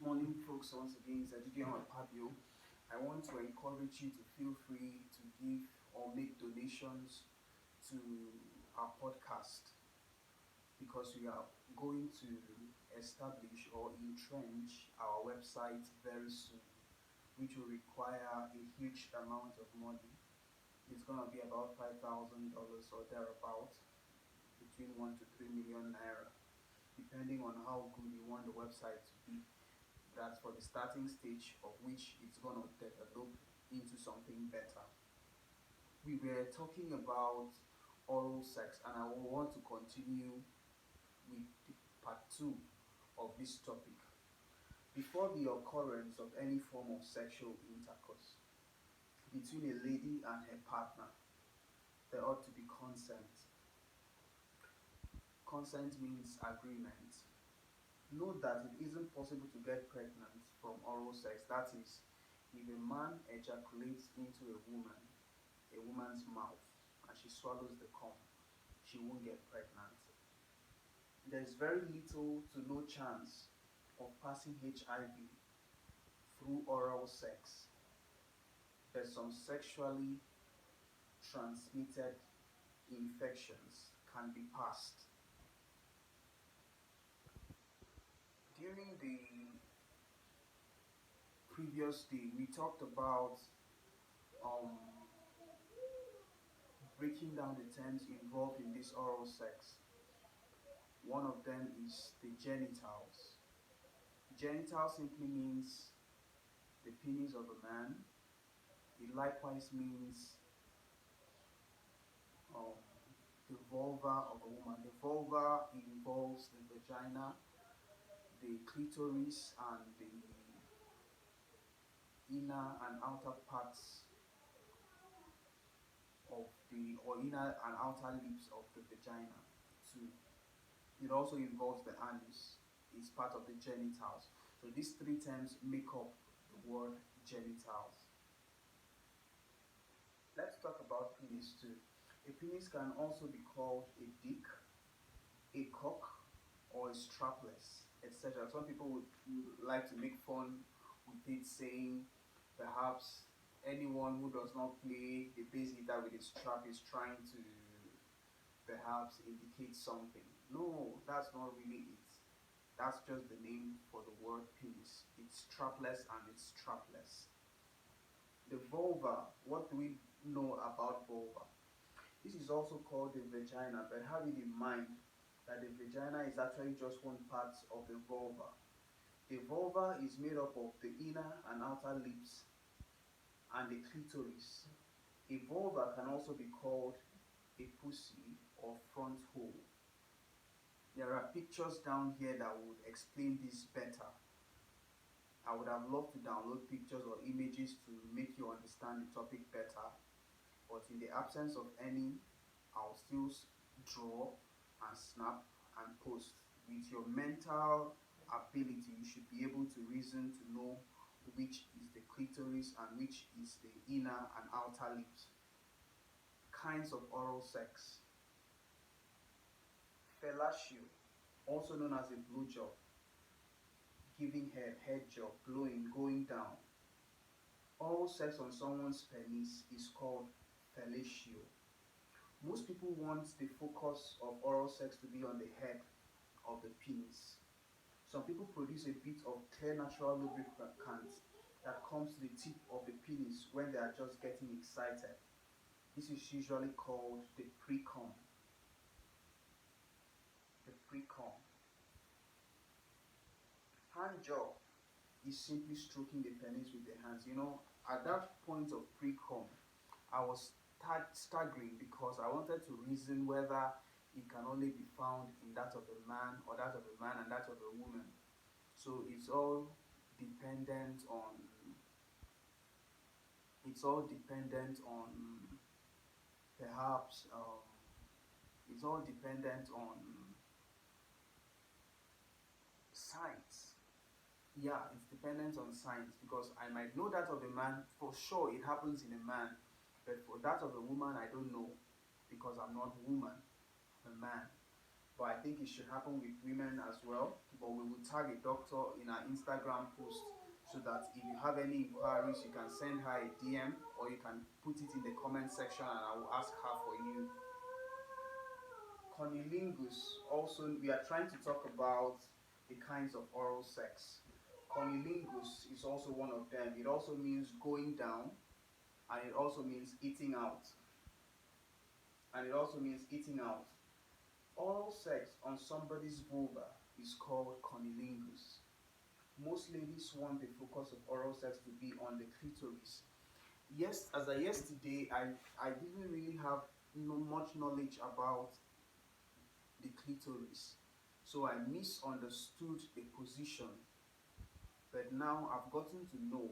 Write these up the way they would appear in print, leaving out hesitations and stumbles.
morning, folks. Once again, it's Adidion Pabio. I want to encourage you to feel free to give or make donations to our podcast because we are going to establish or entrench our website very soon, which will require a huge amount of money. It's going to be about $5,000 or thereabout, between 1 to 3 million naira, depending on how good you want the website to be. That's for the starting stage of which it's going to develop into something better. We were talking about oral sex, and I want to continue with part 2 of this topic. Before the occurrence of any form of sexual intercourse between a lady and her partner, there ought to be consent. Consent means agreement. Note that it isn't possible to get pregnant from oral sex. That is, if a man ejaculates into a woman's mouth, and she swallows the cum, she won't get pregnant. There's very little to no chance of passing HIV through oral sex. There's some sexually transmitted infections can be passed. During the previous day, we talked about um, breaking down the terms involved in this oral sex. One of them is the genitals. Genital simply means the penis of a man. It likewise means um, the vulva of a woman. The vulva involves the vagina, the clitoris, and the inner and outer parts of the, or inner and outer lips of the vagina too. It also involves the anus. It's part of the genitals. So these three terms make up the word genitals. Let's talk about penis too. A penis can also be called a dick, a cock, or a strapless, etc. Some people would like to make fun with it, saying perhaps anyone who does not play a bass guitar with a strap is trying to perhaps indicate something. No, that's not really it. That's just the name for the word penis. It's strapless and it's strapless. The vulva, what do we know about vulva? This is also called the vagina, but have it in mind that the vagina is actually just one part of the vulva. The vulva is made up of the inner and outer lips and the clitoris. A vulva can also be called a pussy or front hole. There are pictures down here that would explain this better. I would have loved to download pictures or images to make you understand the topic better, but in the absence of any, I'll still draw and snap and post. With your mental ability, you should be able to reason to know which is the clitoris and which is the inner and outer lips. Kinds of oral sex. Fellatio, also known as a blowjob, giving head job, blowing, going down. Oral sex on someone's penis is called fellatio. Most people want the focus of oral sex to be on the head of the penis. Some people produce a bit of clear natural lubricant that comes to the tip of the penis when they are just getting excited. This is usually called the pre-cum. The pre-cum. Hand job is simply stroking the penis with the hands. You know, at that point of pre-cum, I was staggering because I wanted to reason whether it can only be found in that of a man or that of a man and that of a woman. So it's all dependent on perhaps it's all dependent on science. Yeah, it's dependent on science because I might know that of a man, for sure it happens in a man, but for that of a woman I don't know because I'm not a woman, I'm a man. But I think it should happen with women as well. but we will tag a doctor in our Instagram post so that if you have any inquiries, you can send her a DM or you can put it in the comment section and I will ask her for you. Cunnilingus, also, we are trying to talk about the kinds of oral sex. Cunnilingus is also one of them. It also means going down, and it also means eating out. And it also means eating out. Oral sex on somebody's vulva is called cunnilingus. Most ladies want the focus of oral sex to be on the clitoris. Yes, as I yesterday, I didn't really have much knowledge about the clitoris. So I misunderstood the position. But now I've gotten to know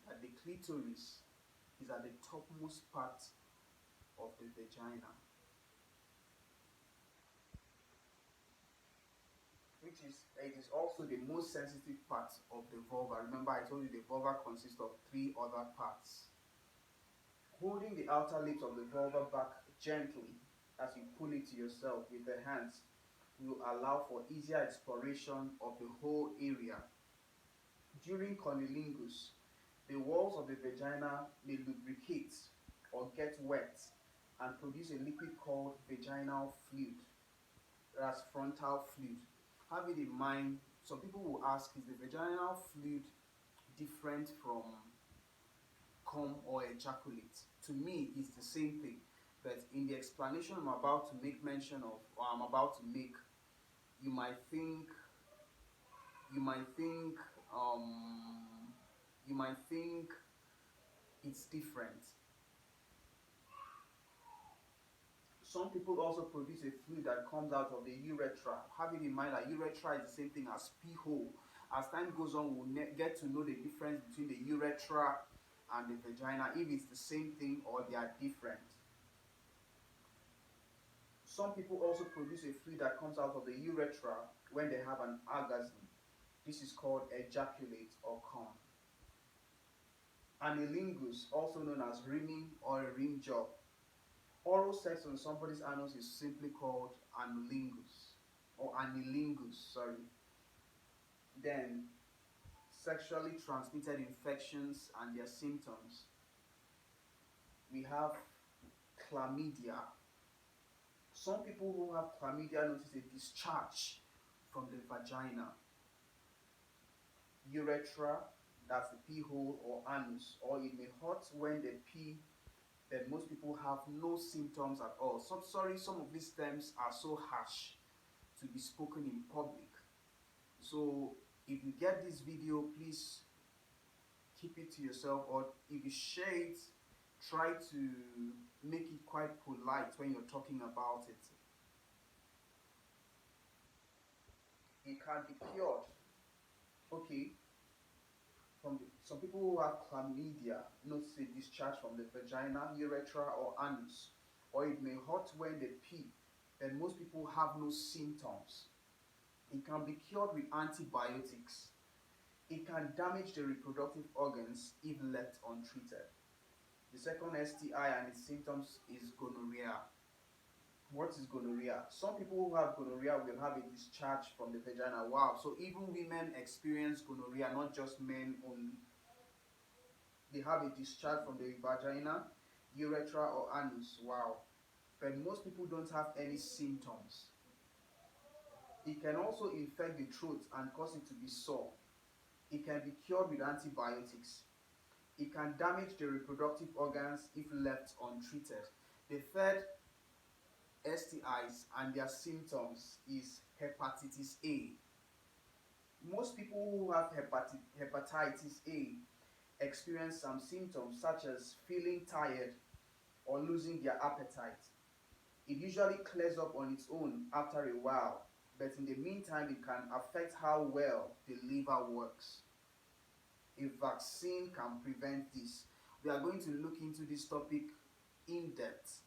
that the clitoris is at the topmost part of the vagina, which is it is also the most sensitive part of the vulva. Remember, I told you the vulva consists of three other parts. Holding the outer lips of the vulva back gently as you pull it to yourself with the hands will allow for easier exploration of the whole area. During cunnilingus, the walls of the vagina may lubricate or get wet and produce a liquid called vaginal fluid. That's frontal fluid. Have it in mind, some people will ask, is the vaginal fluid different from cum or ejaculate? To me, it's the same thing. But in the explanation I'm about to make mention of, or I'm about to make, you might think, you might think, you might think it's different. Some people also produce a fluid that comes out of the urethra. Have it in mind that urethra is the same thing as pee hole. As time goes on, we'll get to know the difference between the urethra and the vagina, if it's the same thing or they are different. Some people also produce a fluid that comes out of the urethra when they have an orgasm. This is called ejaculate or cum. Anilingus, also known as rimming or a rim job. Oral sex on somebody's anus is simply called anulingus or anilingus, sorry. Then, sexually transmitted infections and their symptoms. We have chlamydia. Some people who have chlamydia notice a discharge from the vagina. Urethra, that's the pee hole or anus, or it may hurt when they pee, but most people have no symptoms at all. Some of these terms are so harsh to be spoken in public. So if you get this video, please keep it to yourself, or if you share it, try to make it quite polite when you're talking about it. It can be cured. Okay. Some people who have chlamydia notice a discharge from the vagina, urethra, or anus, or it may hurt when they pee, and most people have no symptoms. It can be cured with antibiotics. It can damage the reproductive organs if left untreated. The second STI and its symptoms is gonorrhea. What is gonorrhea? Some people who have gonorrhea will have a discharge from the vagina. Wow, so even women experience gonorrhea, not just men only. They have a discharge from the vagina, urethra, or anus. Wow. But most people don't have any symptoms. It can also infect the throat and cause it to be sore. It can be cured with antibiotics. It can damage the reproductive organs if left untreated. The third STIs and their symptoms is hepatitis A. Most people who have hepatitis A experience some symptoms such as feeling tired or losing their appetite. It usually clears up on its own after a while, but in the meantime, it can affect how well the liver works. A vaccine can prevent this. We are going to look into this topic in depth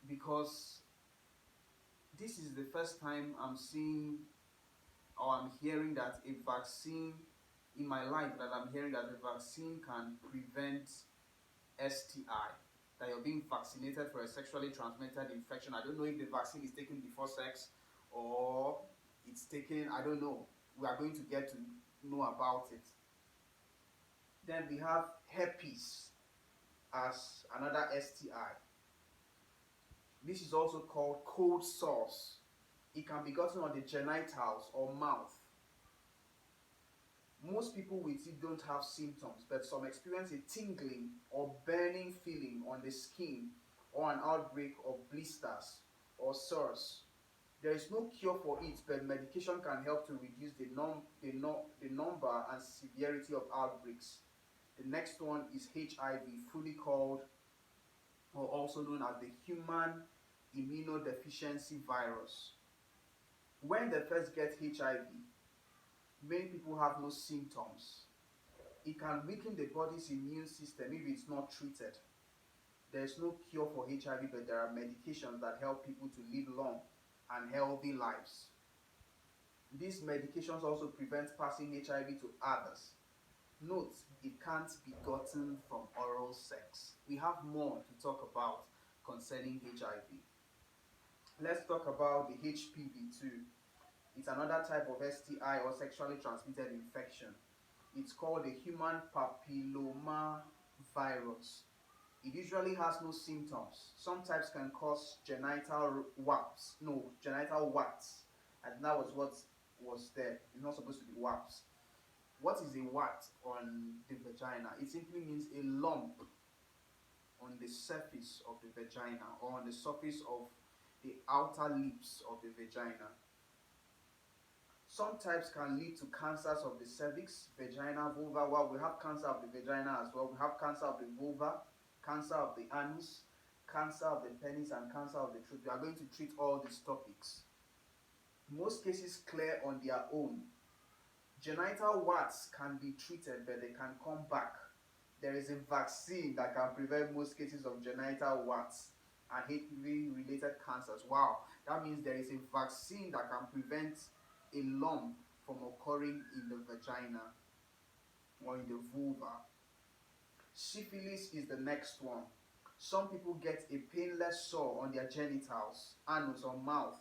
because this is the first time I'm seeing or I'm hearing that a vaccine in my life, that I'm hearing that a vaccine can prevent STI, that you're being vaccinated for a sexually transmitted infection. I don't know if the vaccine is taken before sex or it's taken, I don't know. We are going to get to know about it. Then we have herpes as another STI. This is also called cold sores. It can be gotten on the genitals or mouth. Most people with it don't have symptoms, but some experience a tingling or burning feeling on the skin or an outbreak of blisters or sores. There is no cure for it, but medication can help to reduce the number and severity of outbreaks. The next one is HIV, fully called or also known as the human immunodeficiency virus. When they first get HIV, many people have no symptoms. It can weaken the body's immune system if it's not treated. There is no cure for HIV, but there are medications that help people to live long and healthy lives. These medications also prevent passing HIV to others. Note, it can't be gotten from oral sex. We have more to talk about concerning HIV. Let's talk about the HPV too. It's another type of STI or sexually transmitted infection. It's called the human papilloma virus. It usually has no symptoms. Some types can cause genital warts, and that was what was there. It's not supposed to be warts. What is a wart on the vagina? It simply means a lump on the surface of the vagina or on the surface of the outer lips of the vagina. Some types can lead to cancers of the cervix, vagina, vulva. Well, we have cancer of the vagina as well. We have cancer of the vulva, cancer of the anus, cancer of the penis, and cancer of the throat. We are going to treat all these topics. Most cases clear on their own. Genital warts can be treated, but they can come back. There is a vaccine that can prevent most cases of genital warts and HPV-related cancers. Wow, that means there is a vaccine that can prevent a lump from occurring in the vagina or in the vulva. Syphilis is the next one. Some people get a painless sore on their genitals, anus, or mouth.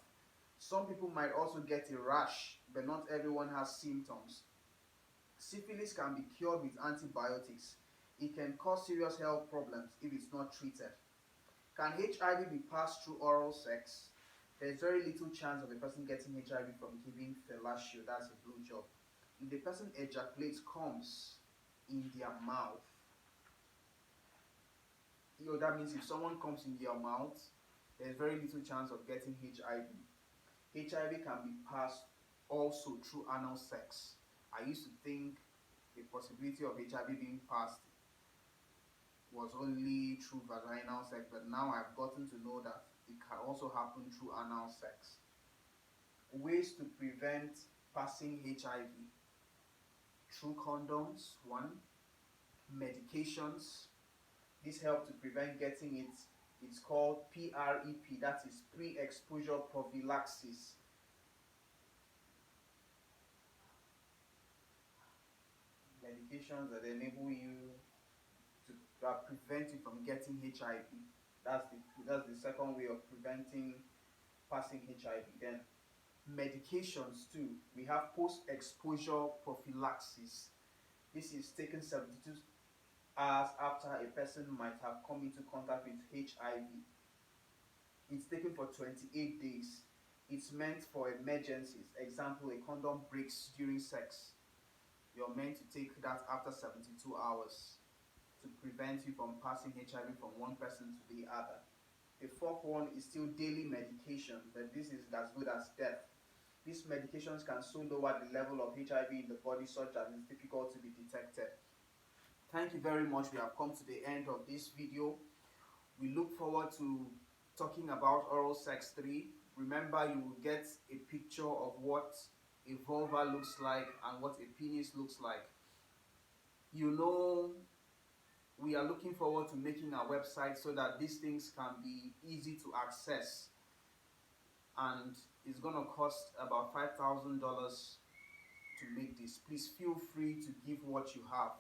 Some people might also get a rash, but not everyone has symptoms. Syphilis can be cured with antibiotics. It can cause serious health problems if it's not treated. Can HIV be passed through oral sex? There's very little chance of a person getting HIV from giving fellatio, that's a blowjob. If the person ejaculates, comes in their mouth, that means if someone comes in their mouth, there's very little chance of getting HIV. HIV can be passed also through anal sex. I used to think the possibility of HIV being passed was only through vaginal sex, but now I've gotten to know that it can also happen through anal sex. Ways to prevent passing HIV: through condoms, one. Medications, this help to prevent getting it. It's called PrEP, that is pre-exposure prophylaxis. Medications that enable you to prevent you from getting HIV. That's the second way of preventing passing HIV. Then medications too. We have post-exposure prophylaxis. This is taken 72 hours after a person might have come into contact with HIV. It's taken for 28 days. It's meant for emergencies. Example, a condom breaks during sex. You're meant to take that after 72 hours to prevent you from passing HIV from one person to the other. The fourth one is still daily medication, but this is as good as death. These medications can so lower the level of HIV in the body such that it's difficult to be detected. Thank you very much. We have come to the end of this video. We look forward to talking about oral sex 3. Remember, you will get a picture of what a vulva looks like and what a penis looks like. We are looking forward to making our website so that these things can be easy to access, and it's going to cost about $5,000 to make this. Please feel free to give what you have.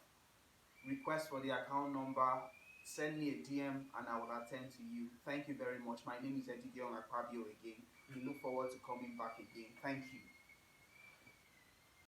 Request for the account number, send me a DM and I will attend to you. Thank you very much. My name is Edidion Akpabio again. We look forward to coming back again. Thank you.